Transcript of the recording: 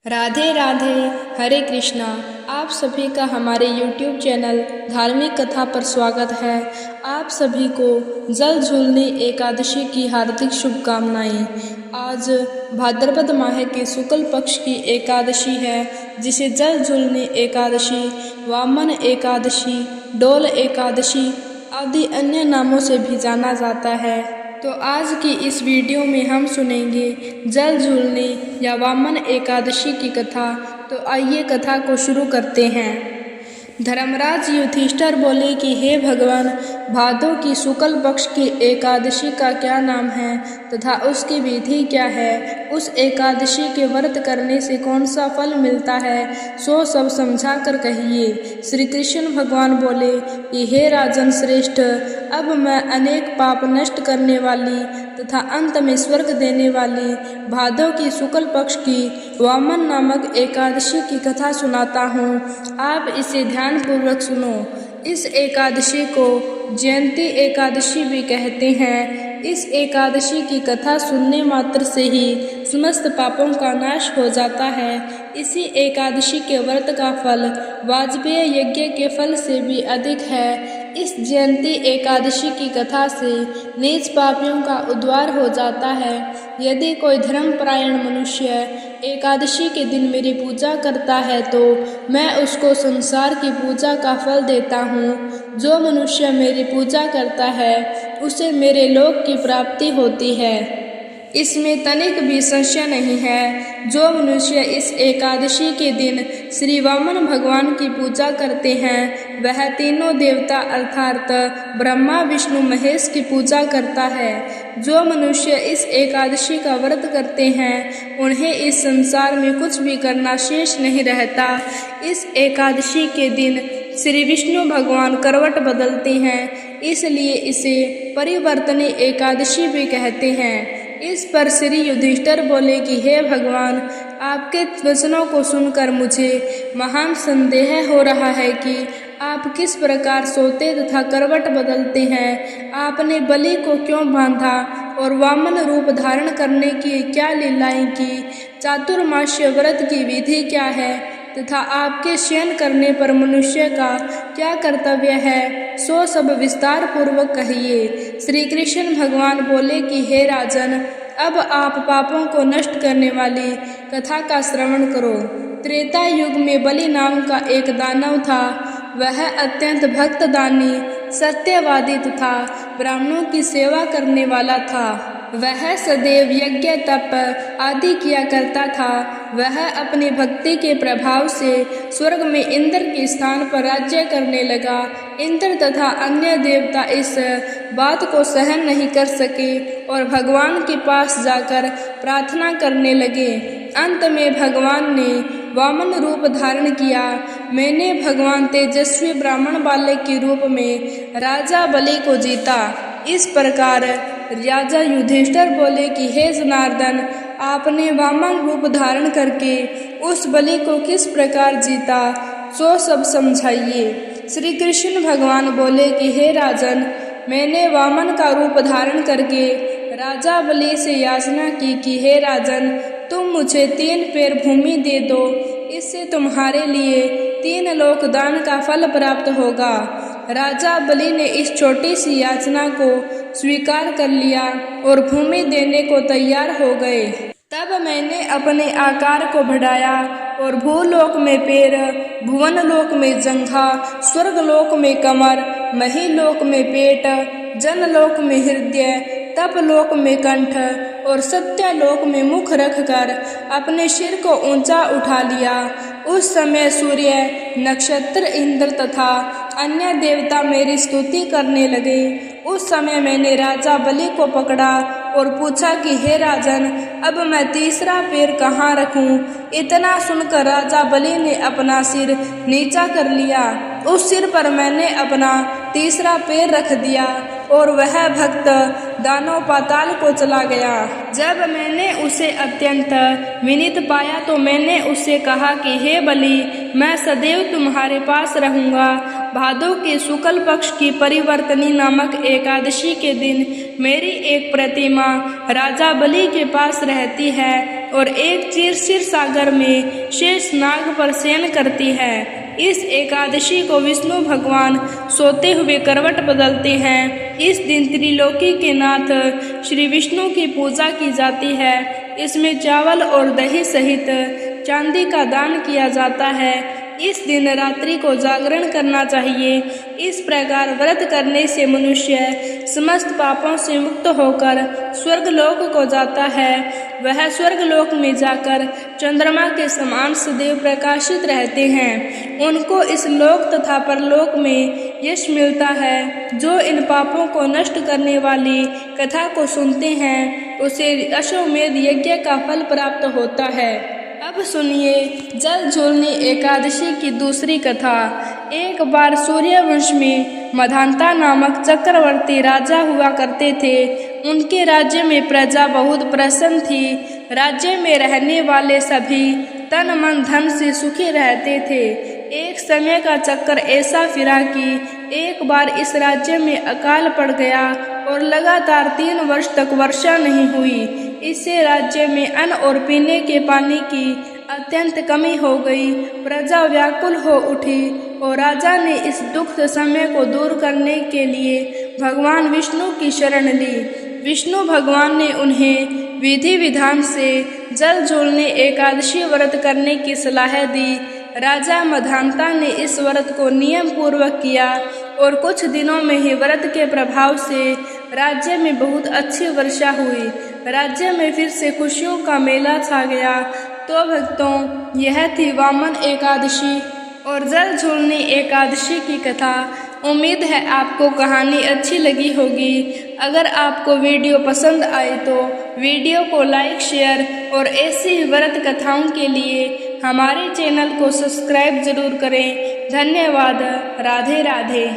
राधे राधे। हरे कृष्णा। आप सभी का हमारे YouTube चैनल धार्मिक कथा पर स्वागत है। आप सभी को जल झूलनी एकादशी की हार्दिक शुभकामनाएं। आज भाद्रपद माह के शुक्ल पक्ष की एकादशी है, जिसे जल झूलनी एकादशी, वामन एकादशी, डोल एकादशी आदि अन्य नामों से भी जाना जाता है। तो आज की इस वीडियो में हम सुनेंगे जल झूलने या वामन एकादशी की कथा। तो आइए कथा को शुरू करते हैं। धर्मराज युधिष्ठिर बोले कि हे भगवान, भादों की शुक्ल पक्ष की एकादशी का क्या नाम है तथा उसकी विधि क्या है? उस एकादशी के व्रत करने से कौन सा फल मिलता है, सो सब समझा कर कहिए। श्री कृष्ण भगवान बोले कि हे राजन श्रेष्ठ, अब मैं अनेक पाप नष्ट करने वाली तथा अंत में स्वर्ग देने वाली भादों की शुक्ल पक्ष की वामन नामक एकादशी की कथा सुनाता हूँ। आप इसे ध्यान पूर्वक सुनो। इस एकादशी को जयंती एकादशी भी कहते हैं। इस एकादशी की कथा सुनने मात्र से ही समस्त पापों का नाश हो जाता है। इसी एकादशी के व्रत का फल वाजपेय यज्ञ के फल से भी अधिक है। इस जयंती एकादशी की कथा से नीच पापियों का उद्धार हो जाता है। यदि कोई धर्मपरायण मनुष्य एकादशी के दिन मेरी पूजा करता है तो मैं उसको संसार की पूजा का फल देता हूँ। जो मनुष्य मेरी पूजा करता है उसे मेरे लोक की प्राप्ति होती है। इसमें तनिक भी संशय नहीं है। जो मनुष्य इस एकादशी के दिन श्री वामन भगवान की पूजा करते हैं, वह तीनों देवता अर्थात ब्रह्मा विष्णु महेश की पूजा करता है। जो मनुष्य इस एकादशी का व्रत करते हैं, उन्हें इस संसार में कुछ भी करना शेष नहीं रहता। इस एकादशी के दिन श्री विष्णु भगवान करवट बदलते हैं, इसलिए इसे परिवर्तनी एकादशी भी कहते हैं। इस पर श्री युधिष्ठिर बोले कि हे भगवान, आपके वचनों को सुनकर मुझे महान संदेह हो रहा है कि आप किस प्रकार सोते तथा करवट बदलते हैं। आपने बलि को क्यों बांधा और वामन रूप धारण करने की क्या लीलाएं की? चातुर्मास्य व्रत की विधि क्या है तथा आपके शयन करने पर मनुष्य का क्या कर्तव्य है, सो सब विस्तार पूर्वक कहिए। श्री कृष्ण भगवान बोले कि हे राजन, अब आप पापों को नष्ट करने वाली कथा का श्रवण करो। त्रेता युग में बलि नाम का एक दानव था। वह अत्यंत भक्तदानी, सत्यवादी तथा ब्राह्मणों की सेवा करने वाला था। वह सदैव यज्ञ तप आदि किया करता था। वह अपनी भक्ति के प्रभाव से स्वर्ग में इंद्र के स्थान पर राज्य करने लगा। इंद्र तथा अन्य देवता इस बात को सहन नहीं कर सके और भगवान के पास जाकर प्रार्थना करने लगे। अंत में भगवान ने वामन रूप धारण किया। मैंने भगवान तेजस्वी ब्राह्मण बालक के रूप में राजा बलि को जीता। इस प्रकार राजा युधिष्ठिर बोले कि हे जनार्दन, आपने वामन रूप धारण करके उस बलि को किस प्रकार जीता, सो सब समझाइए। श्री कृष्ण भगवान बोले कि हे राजन, मैंने वामन का रूप धारण करके राजा बलि से याचना की कि हे राजन, तुम मुझे 3 पेर भूमि दे दो, इससे तुम्हारे लिए 3 लोक दान का फल प्राप्त होगा। राजा बलि ने इस छोटी सी याचना को स्वीकार कर लिया और भूमि देने को तैयार हो गए। तब मैंने अपने आकार को बढ़ाया और भूलोक में पैर, भुवन लोक में जंघा, स्वर्ग लोक में कमर, महीलोक में पेट, जनलोक में हृदय, तप लोक में कंठ और सत्यलोक में मुख रखकर अपने सिर को ऊंचा उठा लिया। उस समय सूर्य, नक्षत्र, इंद्र तथा अन्य देवता मेरी स्तुति करने लगे। उस समय मैंने राजा बलि को पकड़ा और पूछा कि हे राजन, अब मैं तीसरा पैर कहाँ रखूं? इतना सुनकर राजा बलि ने अपना सिर नीचा कर लिया। उस सिर पर मैंने अपना तीसरा पैर रख दिया और वह भक्त दानव पाताल को चला गया। जब मैंने उसे अत्यंत विनीत पाया तो मैंने उससे कहा कि हे बलि, मैं सदैव तुम्हारे पास रहूंगा। भादों के शुक्ल पक्ष की परिवर्तनी नामक एकादशी के दिन मेरी एक प्रतिमा राजा बलि के पास रहती है। और एक क्षीर सागर में शेष नाग पर शयन करती है। इस एकादशी को विष्णु भगवान सोते हुए करवट बदलते हैं। इस दिन त्रिलोकी के नाथ श्री विष्णु की पूजा की जाती है। इसमें चावल और दही सहित चांदी का दान किया जाता है। इस दिन रात्रि को जागरण करना चाहिए। इस प्रकार व्रत करने से मनुष्य समस्त पापों से मुक्त होकर स्वर्गलोक को जाता है। वह स्वर्गलोक में जाकर चंद्रमा के समान सदैव प्रकाशित रहते हैं। उनको इस लोक तथा परलोक में यश मिलता है। जो इन पापों को नष्ट करने वाली कथा को सुनते हैं उसे अश्वमेध यज्ञ का फल प्राप्त होता है। अब सुनिए जल झूलनी एकादशी की दूसरी कथा। एक बार सूर्यवंश में मधांता नामक चक्रवर्ती राजा हुआ करते थे। उनके राज्य में प्रजा बहुत प्रसन्न थी। राज्य में रहने वाले सभी तन मन धन से सुखी रहते थे। एक समय का चक्कर ऐसा फिरा कि एक बार इस राज्य में अकाल पड़ गया और लगातार 3 वर्ष तक वर्षा नहीं हुई। इससे राज्य में अन्न और पीने के पानी की अत्यंत कमी हो गई। प्रजा व्याकुल हो उठी और राजा ने इस दुख समय को दूर करने के लिए भगवान विष्णु की शरण ली। विष्णु भगवान ने उन्हें विधि विधान से जल झूलने एकादशी व्रत करने की सलाह दी। राजा मधांता ने इस व्रत को नियम पूर्वक किया और कुछ दिनों में ही व्रत के प्रभाव से राज्य में बहुत अच्छी वर्षा हुई। राज्य में फिर से खुशियों का मेला छा गया। तो भक्तों, यह थी वामन एकादशी और जल झूलनी एकादशी की कथा। उम्मीद है आपको कहानी अच्छी लगी होगी। अगर आपको वीडियो पसंद आए तो वीडियो को लाइक, शेयर और ऐसी ही व्रत कथाओं के लिए हमारे चैनल को सब्सक्राइब जरूर करें। धन्यवाद। राधे राधे।